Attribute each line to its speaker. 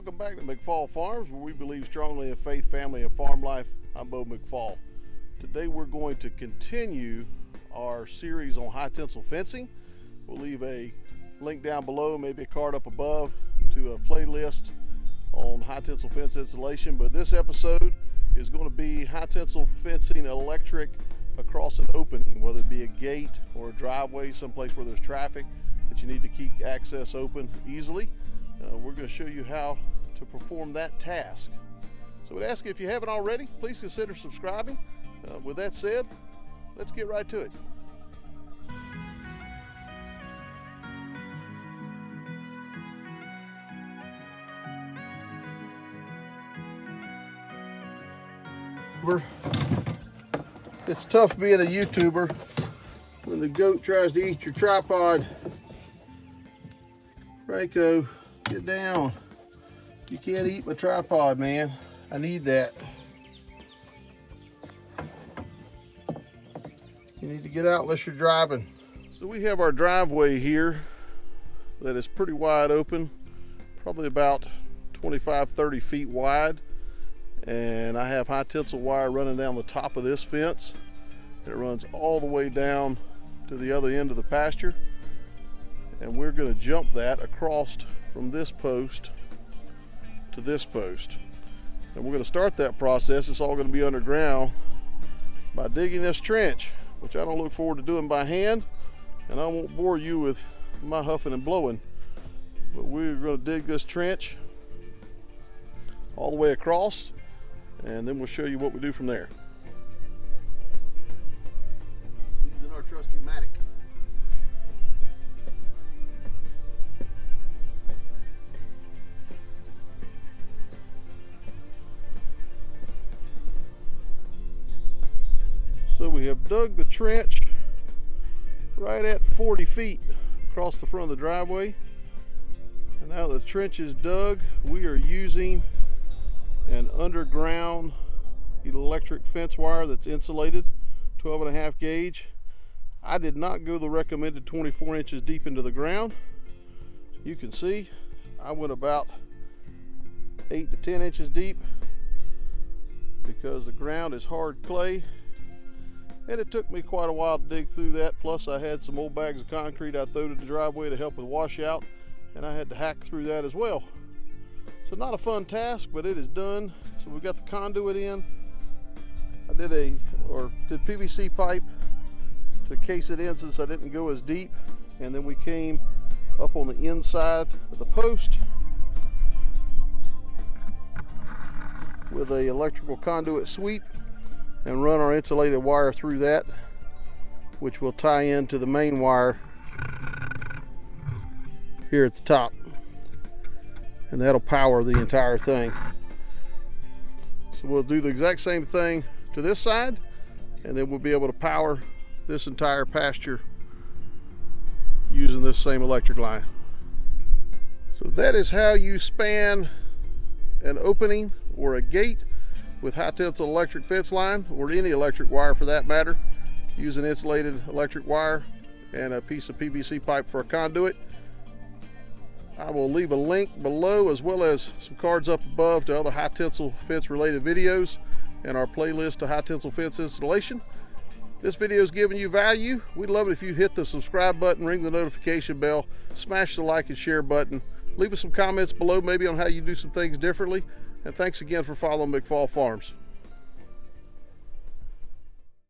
Speaker 1: Welcome back to McFall Farms, where we believe strongly in faith, family, and farm life. I'm Bo McFall. Today we're going to continue our series on high tensile fencing. We'll leave a link down below, maybe a card up above, to a playlist on high tensile fence installation. But this episode is going to be high tensile fencing electric across an opening, whether it be a gate or a driveway, someplace where there's traffic that you need to keep access open easily. We're going to show you how to perform that task. So I'd ask you, if you haven't already, please consider subscribing. With that said, let's get right to it. It's tough being a YouTuber when the goat tries to eat your tripod. Franco, get down. You can't eat my tripod, man. I need that. You need to get out unless you're driving. So we have our driveway here that is pretty wide open, probably about 25-30 feet wide. And I have high tensile wire running down the top of this fence. It runs all the way down to the other end of the pasture. And we're going to jump that across from this post to this post. And we're going to start that process. It's all going to be underground by digging this trench, which I don't look forward to doing by hand. And I won't bore you with my huffing and blowing. But we're going to dig this trench all the way across, and then we'll show you what we do from there. Using our trusty mattock. So we have dug the trench right at 40 feet across the front of the driveway. And now the trench is dug, we are using an underground electric fence wire that's insulated, 12.5 gauge. I did not go the recommended 24 inches deep into the ground. You can see I went about 8 to 10 inches deep because the ground is hard clay. And it took me quite a while to dig through that. Plus I had some old bags of concrete I threw to the driveway to help with washout, and I had to hack through that as well. So not a fun task, but it is done. So we've got the conduit in. I did PVC pipe to case it in since I didn't go as deep. And then we came up on the inside of the post with a electrical conduit sweep and run our insulated wire through that, which will tie into the main wire here at the top, and that'll power the entire thing. So we'll do the exact same thing to this side, and then we'll be able to power this entire pasture using this same electric line. So that is how you span an opening or a gate with high tensile electric fence line, or any electric wire for that matter, using insulated electric wire and a piece of PVC pipe for a conduit. I will leave a link below, as well as some cards up above, to other high tensile fence related videos and our playlist to high tensile fence installation. This video is giving you value. We'd love it if you hit the subscribe button, ring the notification bell, smash the like and share button. Leave us some comments below maybe on how you do some things differently. And thanks again for following McFall Farms.